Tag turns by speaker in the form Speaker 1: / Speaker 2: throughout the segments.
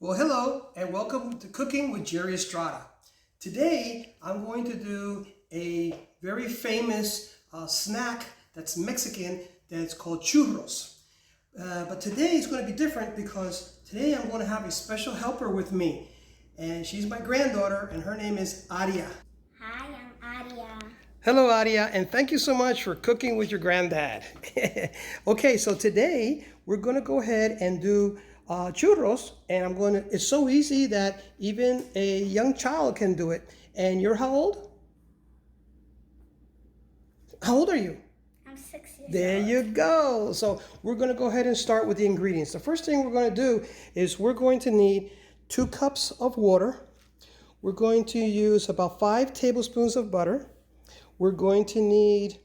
Speaker 1: Well, hello and welcome to Cooking with Jerry Estrada. Today, I'm going to do a very famous snack that's Mexican that's called churros. But today is going to be different because today I'm going to have a special helper with me. And she's my granddaughter and her name is Arya.
Speaker 2: Hi, I'm Arya.
Speaker 1: Hello, Arya, and thank you so much for cooking with your granddad. Okay, so today we're going to go ahead and do churros, and it's so easy that even a young child can do it. And you're how old? How old are you?
Speaker 2: I'm 6 years
Speaker 1: There
Speaker 2: old.
Speaker 1: you go. So we're going to go ahead and start with the ingredients. The first thing we're going to do is we're going to need 2 cups of water. We're going to use about 5 tablespoons of butter. We're going to need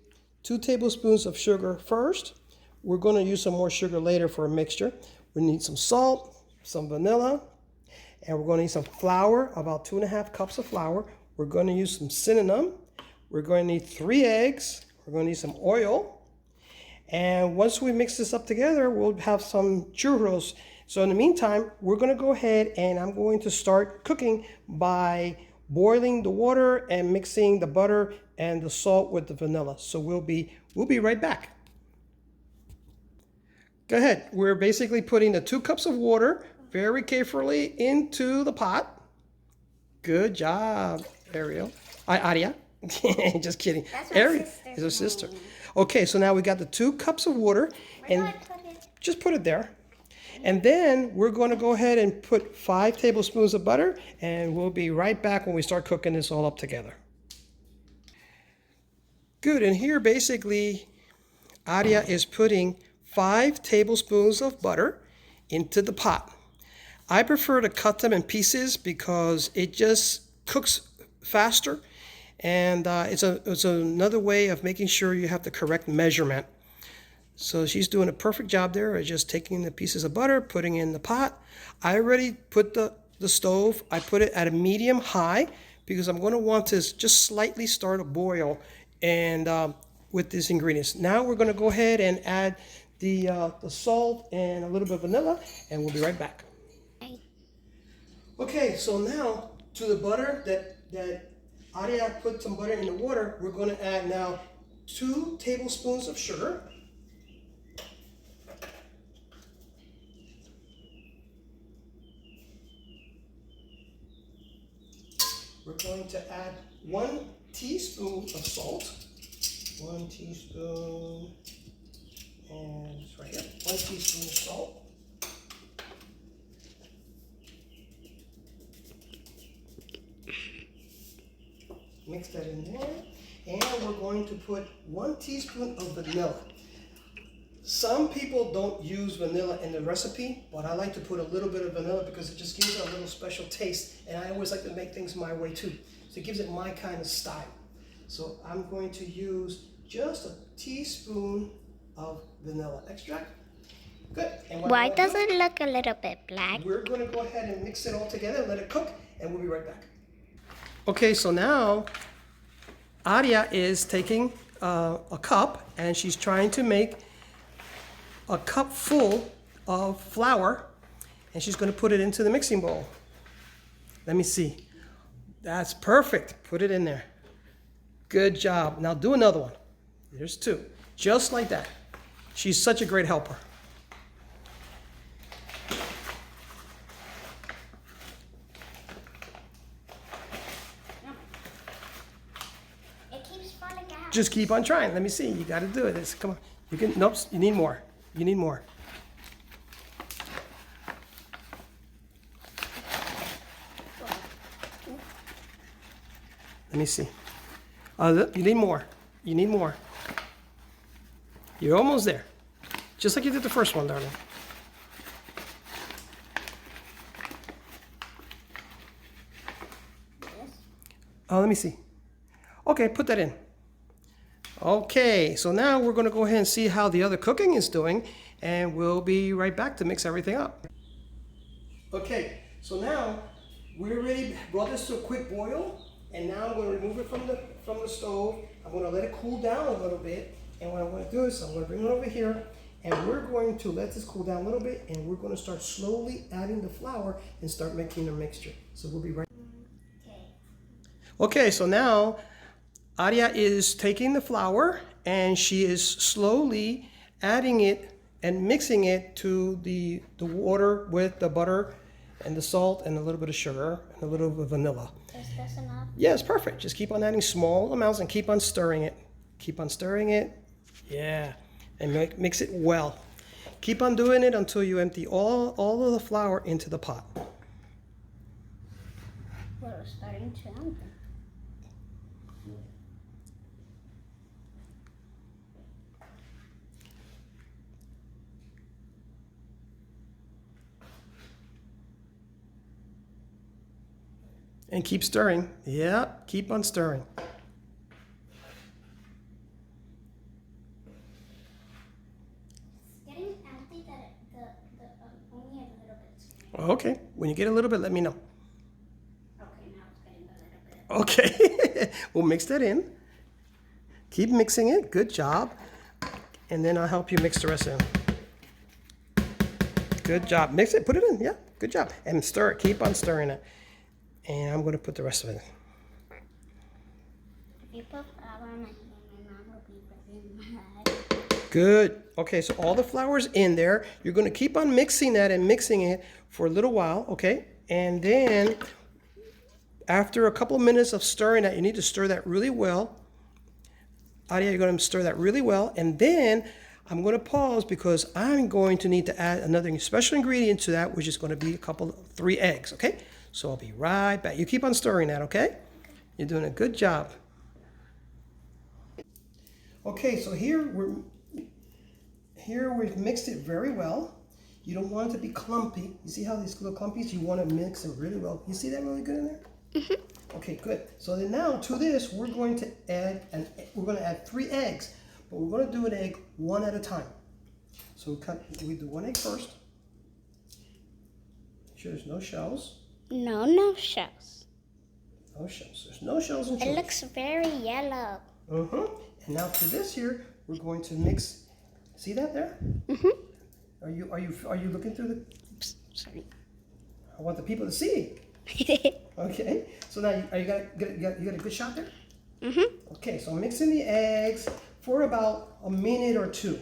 Speaker 1: 2 tablespoons of sugar first. We're going to use some more sugar later for a mixture. We need some salt, some vanilla, and we're going to need some flour, about 2.5 cups of flour. We're going to use some cinnamon. We're going to need 3 eggs. We're going to need some oil. And once we mix this up together, we'll have some churros. So in the meantime, we're going to go ahead and I'm going to start cooking by boiling the water and mixing the butter and the salt with the vanilla. So we'll be right back. Go ahead. We're basically putting the 2 cups of water very carefully into the pot. Good job, Ariel. Arya. Just kidding.
Speaker 2: That's my
Speaker 1: Arya
Speaker 2: sister's
Speaker 1: is her sister.
Speaker 2: name.
Speaker 1: Okay, so now we got the 2 cups of water,
Speaker 2: Where
Speaker 1: and
Speaker 2: do I put it?
Speaker 1: just put it there. And then we're going to go ahead and put 5 tablespoons of butter, and we'll be right back when we start cooking this all up together. Good, and here basically Arya is putting 5 tablespoons of butter into the pot. I prefer to cut them in pieces because it just cooks faster, and it's another way of making sure you have the correct measurement. So she's doing a perfect job there of just taking the pieces of butter, putting in the pot. I already put the stove, I put it at a medium high because I'm going to want to just slightly start a boil and with these ingredients. Now we're going to go ahead and add the salt and a little bit of vanilla, and we'll be right back. Okay, so now to the butter that Arya put some butter in the water, we're going to add now 2 tablespoons of sugar. We're going to add 1 teaspoon of salt. 1 teaspoon, and it's right here. 1 teaspoon of salt. Mix that in there. And we're going to put 1 teaspoon of vanilla. Some people don't use vanilla in the recipe, but I like to put a little bit of vanilla because it just gives it a little special taste. And I always like to make things my way too. So it gives it my kind of style. So I'm going to use just a teaspoon of vanilla extract. Good. And
Speaker 2: Why does it look a little bit black?
Speaker 1: we're going to go ahead and mix it all together, let it cook, and we'll be right back. Okay, so now Arya is taking a cup and she's trying to make a cup full of flour, and she's going to put it into the mixing bowl. Let me see. That's perfect. Put it in there. Good job. Now do another one. There's 2. Just like that. She's such a great helper.
Speaker 2: It keeps falling out.
Speaker 1: Just keep on trying. Let me see. You got to do it. Come on. You can. Nope. You need more. You need more. Let me see. You need more. You need more. You're almost there. Just like you did the first one, darling. Let me see. Okay, put that in. Okay, so now we're going to go ahead and see how the other cooking is doing, and we'll be right back to mix everything up. Okay, so now we already brought this to a quick boil, and now I'm going to remove it from the stove. I'm going to let it cool down a little bit, and what I'm going to do is I'm going to bring it over here, And we're going to let this cool down a little bit, and we're going to start slowly adding the flour and start making the mixture. So we'll be right. Okay, so now Arya is taking the flour and she is slowly adding it and mixing it to the water with the butter and the salt and a little bit of sugar and a little bit of vanilla.
Speaker 2: Is this enough?
Speaker 1: Yeah, it's perfect. Just keep on adding small amounts and keep on stirring it. Keep on stirring it. Yeah, and mix it well. Keep on doing it until you empty all of the flour into the pot.
Speaker 2: We're starting to empty.
Speaker 1: And keep stirring. Yeah, keep on stirring.
Speaker 2: Getting empty that only a little bit.
Speaker 1: Okay, when you get a little bit, let me know.
Speaker 2: Okay, now it's getting a little bit.
Speaker 1: Okay, we'll mix that in. Keep mixing it. Good job. And then I'll help you mix the rest in. Good job. Mix it. Put it in. Yeah, good job. And stir it. Keep on stirring it. And I'm going to put the rest of it in.
Speaker 2: If you put flour on my hand, my mom will be very mad.
Speaker 1: Good. Okay, so all the flour's in there. You're going to keep on mixing that and mixing it for a little while, okay? And then after a couple of minutes of stirring that, you need to stir that really well. Arya, you're going to stir that really well. And then I'm going to pause because I'm going to need to add another special ingredient to that, which is going to be 3 eggs, okay? So I'll be right back. You keep on stirring that, okay? You're doing a good job. Okay, so here we've mixed it very well. You don't want it to be clumpy. You see how these little clumpies? You want to mix them really well. You see that really good in there? Mm-hmm. Okay, good. So then now to this, we're going to add 3 eggs, but we're going to do an egg one at a time. So we do 1 egg first. Make sure there's no shells.
Speaker 2: No shells.
Speaker 1: No shells. There's no shells in
Speaker 2: It
Speaker 1: chili.
Speaker 2: looks very yellow.
Speaker 1: And now to this here, we're going to mix. See that there? Are you looking through the?
Speaker 2: Oops, sorry.
Speaker 1: I want the people to see. Okay. So now you got a good shot there. Okay. So mixing the eggs for about a minute or two.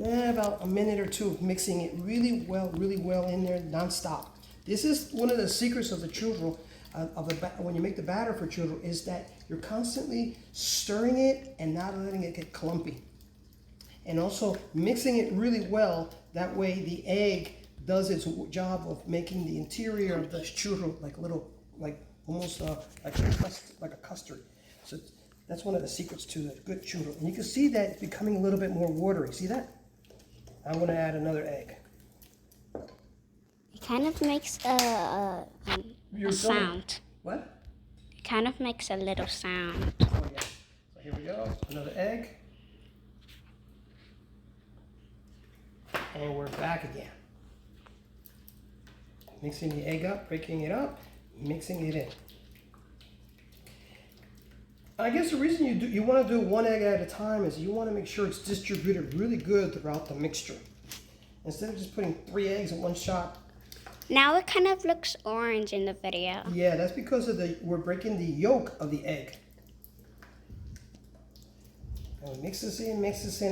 Speaker 1: About a minute or two of mixing it really well in there nonstop. This is one of the secrets of the churro, when you make the batter for churro, is that you're constantly stirring it and not letting it get clumpy. And also mixing it really well, that way the egg does its job of making the interior of the churro almost like a custard. So that's one of the secrets to a good churro. And you can see that it's becoming a little bit more watery. See that? I'm going to add another egg.
Speaker 2: It kind of makes a sound.
Speaker 1: What?
Speaker 2: It kind of makes a little sound.
Speaker 1: Oh yeah. So here we go. Another egg. And we're back again. Mixing the egg up, breaking it up, mixing it in. I guess the reason you want to do 1 egg at a time is you want to make sure it's distributed really good throughout the mixture. Instead of just putting 3 eggs in one shot.
Speaker 2: Now it kind of looks orange in the video.
Speaker 1: Yeah, that's because we're breaking the yolk of the egg. And we mix this in,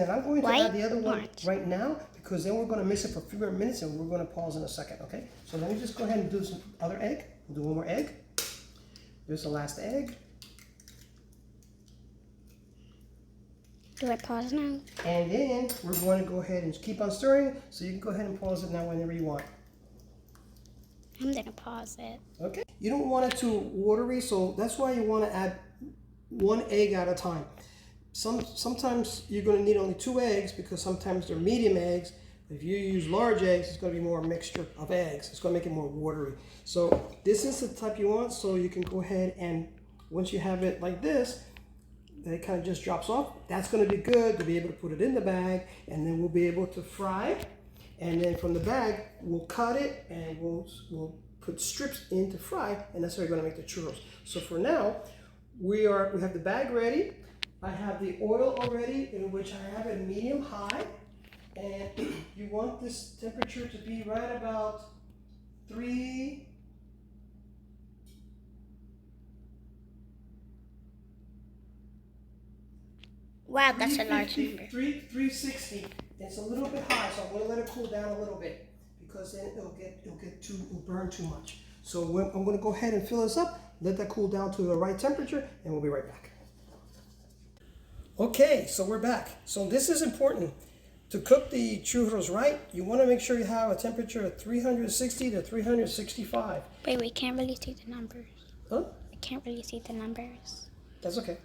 Speaker 1: and I'm going to add the other one right now because then we're going to mix it for a few more minutes and we're going to pause in a second, okay? So let me just go ahead and do some other egg. We'll do 1 more egg. There's the last egg.
Speaker 2: Do I pause now?
Speaker 1: And then we're going to go ahead and keep on stirring, so you can go ahead and pause it now whenever you want.
Speaker 2: I'm gonna pause it.
Speaker 1: Okay. You don't want it too watery, so that's why you want to add 1 egg at a time. Sometimes you're going to need only 2 eggs because sometimes they're medium eggs. If you use large eggs, it's going to be more a mixture of eggs. It's going to make it more watery. So this is the type you want, so you can go ahead and once you have it like this, that it kind of just drops off. That's going to be good to be able to put it in the bag, and then we'll be able to fry. And then from the bag, we'll cut it and we'll put strips in to fry, and that's how we're going to make the churros. So for now, we have the bag ready. I have the oil already, in which I have it medium high, And you want this temperature to be right about 3.
Speaker 2: Wow, that's a large
Speaker 1: 350,
Speaker 2: number.
Speaker 1: 360. It's a little bit high, so I'm going to let it cool down a little bit because then it'll burn too much. So I'm going to go ahead and fill this up, let that cool down to the right temperature, and we'll be right back. Okay, so we're back. So this is important. To cook the churros right, you want to make sure you have a temperature of 360 to 365.
Speaker 2: Wait, we can't really see the numbers.
Speaker 1: Huh?
Speaker 2: I can't really see the numbers.
Speaker 1: That's okay.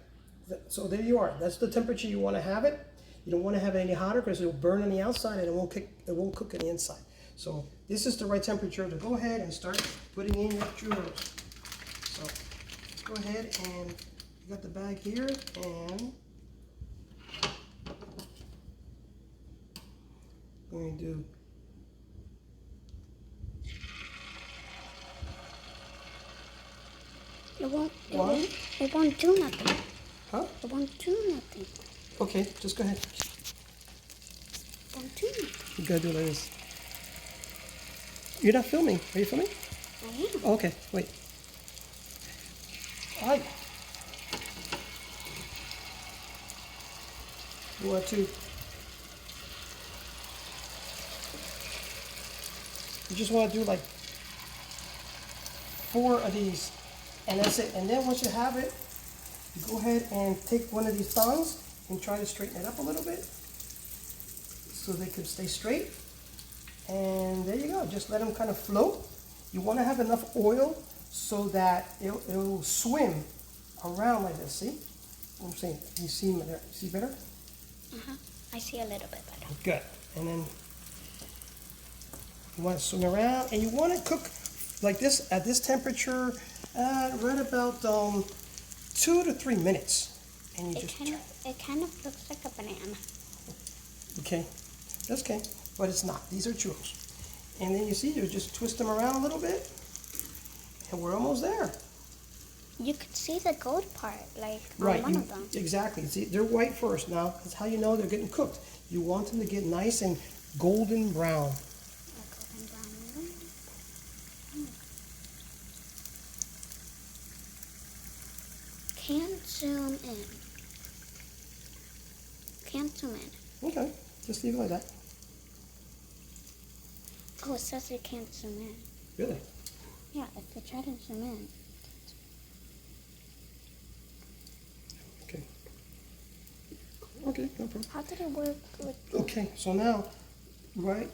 Speaker 1: So there you are. That's the temperature you want to have it. You don't want to have it any hotter because it'll burn on the outside and it won't cook on the inside. So this is the right temperature to go ahead and start putting in your churros. So let's go ahead and you got the bag here and I'm going to do
Speaker 2: It won't do nothing.
Speaker 1: Huh?
Speaker 2: It won't do nothing.
Speaker 1: Okay, just go ahead.
Speaker 2: It won't do nothing.
Speaker 1: You gotta do it like this. You're not filming. Are you filming?
Speaker 2: I am.
Speaker 1: Oh, okay, wait. All right. You want to. You just want to do like 4 of these, and that's it. And then once you have it, you go ahead and take one of these tongs and try to straighten it up a little bit so they can stay straight. And there you go. Just let them kind of float. You want to have enough oil so that it'll swim around like this. See what I'm saying? You see there? You see better?
Speaker 2: I see a little bit better.
Speaker 1: Good. And then you want to swim around, and you want to cook like this at this temperature right about 2 to 3 minutes. And you
Speaker 2: It kind of looks like a banana.
Speaker 1: Okay, that's okay, but it's not. These are churros. And then you see, you just twist them around a little bit, and we're almost there.
Speaker 2: You could see the gold part, like
Speaker 1: Right,
Speaker 2: on one of them.
Speaker 1: exactly. See, they're white first. Now, that's how you know they're getting cooked. You want them to get nice and golden brown.
Speaker 2: Can't zoom in. Can't zoom in.
Speaker 1: Okay, just leave it like that.
Speaker 2: Oh, it says you can't zoom in.
Speaker 1: Really?
Speaker 2: Yeah, if you try to zoom in.
Speaker 1: Okay. Okay, no problem.
Speaker 2: How did it work with...
Speaker 1: Okay, so now, right,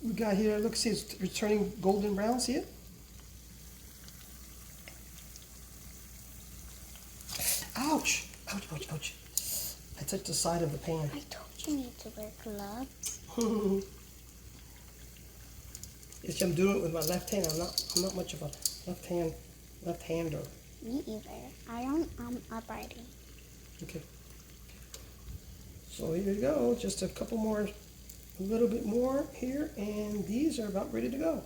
Speaker 1: we got here, look, see, it's returning golden brown, see it? Ouch! Ouch, ouch, ouch. I touched the side of the pan.
Speaker 2: I told you need to wear gloves.
Speaker 1: Yes, I'm doing it with my left hand. I'm not much of a left-hander.
Speaker 2: Me either. I'm uprighty.
Speaker 1: Okay. So here you go. Just a couple more, a little bit more here, and these are about ready to go.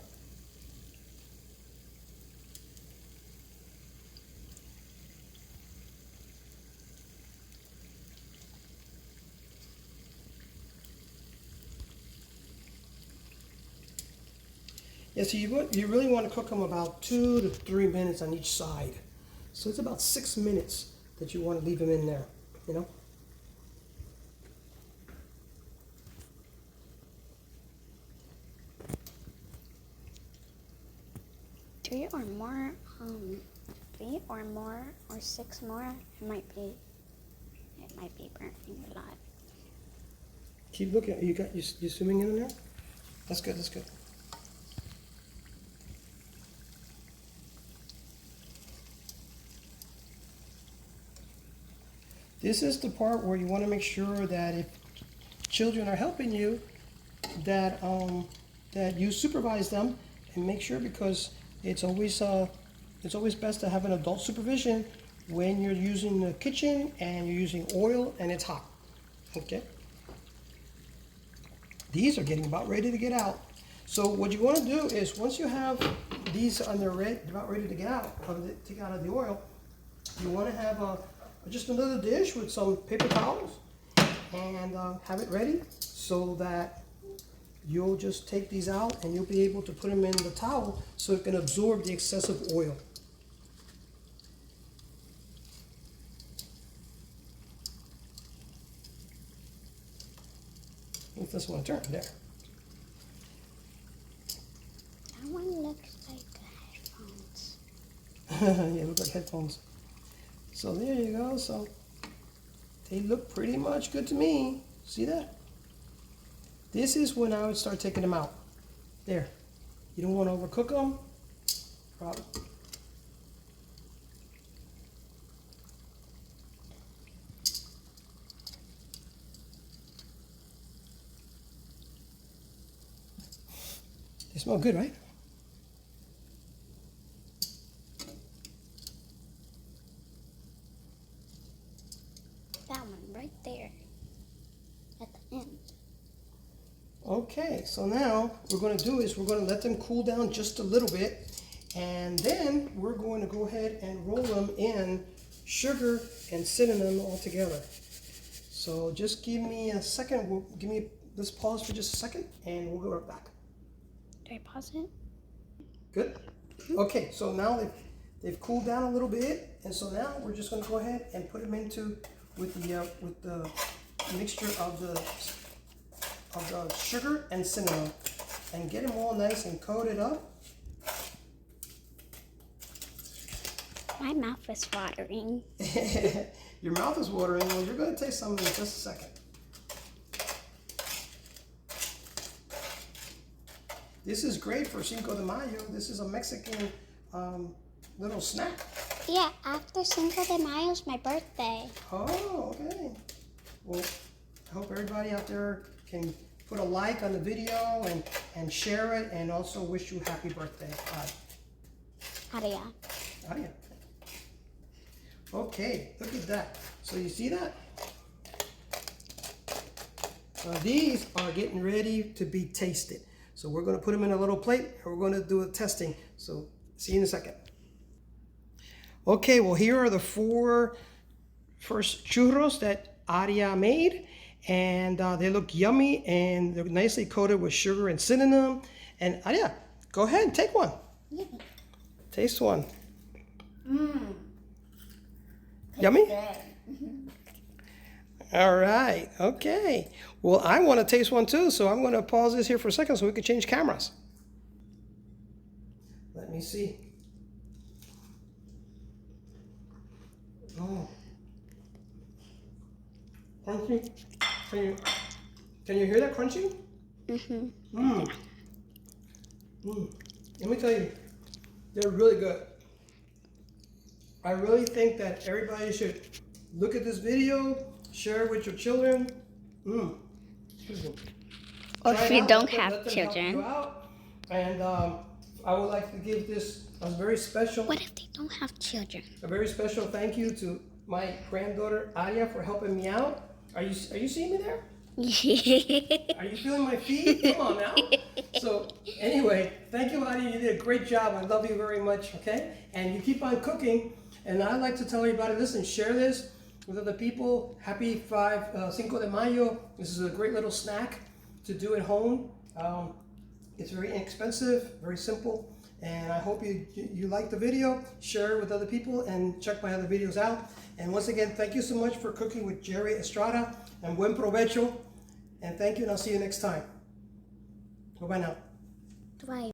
Speaker 1: Yeah, so you really want to cook them about 2 to 3 minutes on each side. So it's about 6 minutes that you want to leave them in there, you know?
Speaker 2: Three or more, or 6 more, it might be burning a lot.
Speaker 1: Keep looking. You swimming in there? That's good, that's good. This is the part where you want to make sure that if children are helping you, that that you supervise them and make sure, because it's always best to have an adult supervision when you're using the kitchen and you're using oil and it's hot. Okay. These are getting about ready to get out. So what you want to do is, once you have these on their about ready to get out, take out of the oil, you want to have just another dish with some paper towels and have it ready so that you'll just take these out and you'll be able to put them in the towel so it can absorb the excessive oil. If this one turn there.
Speaker 2: That one looks like headphones.
Speaker 1: Yeah, look like headphones. So there you go. So they look pretty much good to me. See that? This is when I would start taking them out. There. You don't want to overcook them. Probably. They smell good, right?
Speaker 2: That one right there. At the end.
Speaker 1: Okay, so now what we're going to do is we're going to let them cool down just a little bit, and then we're going to go ahead and roll them in sugar and cinnamon all together. So just give me a second. Let's pause for just a second, and we'll go right back.
Speaker 2: Do I pause it?
Speaker 1: Good. Okay, so now they've cooled down a little bit, and so now we're just going to go ahead and put them into with the mixture of the sugar and cinnamon, and get them all nice and coated up.
Speaker 2: My mouth is watering.
Speaker 1: Your mouth is watering. Well, you're going to taste something in just a second. This is great for Cinco de Mayo. This is a Mexican little snack.
Speaker 2: Yeah, after Cinco de Mayo is my birthday.
Speaker 1: Oh, okay. Well, I hope everybody out there can put a like on the video and share it, and also wish you happy birthday.
Speaker 2: Arya.
Speaker 1: Arya. Okay, look at that. So you see that? These are getting ready to be tasted. So we're going to put them in a little plate, and we're going to do a testing. So see you in a second. Okay, well, here are the 4 first churros that Arya made, and they look yummy, and they're nicely coated with sugar and cinnamon. And Arya, go ahead and take one.
Speaker 2: Yeah.
Speaker 1: Taste one.
Speaker 2: Mmm.
Speaker 1: Yummy? All right, okay. Well, I want to taste one too, so I'm going to pause this here for a second so we can change cameras. Let me see. Oh. Crunchy. Can you hear that crunchy? Mm-hmm. Mmm. Mmm. Let me tell you, they're really good. I really think that everybody should look at this video, share it with your children. Or
Speaker 2: if you don't have children.
Speaker 1: And I would like to give this a very special.
Speaker 2: What if they don't have children?
Speaker 1: A very special thank you to my granddaughter Arya for helping me out. Are you seeing me there? Are you feeling my feet? Come on now. So anyway, thank you, Arya. You did a great job. I love you very much. Okay, and you keep on cooking. And I'd like to tell everybody, listen, share this with other people. Happy Cinco de Mayo. This is a great little snack to do at home. It's very inexpensive, very simple, and I hope you like the video. Share it with other people and check my other videos out. And once again, thank you so much for cooking with Jerry Estrada, and buen provecho. And thank you, and I'll see you next time. Bye-bye now.
Speaker 2: Bye.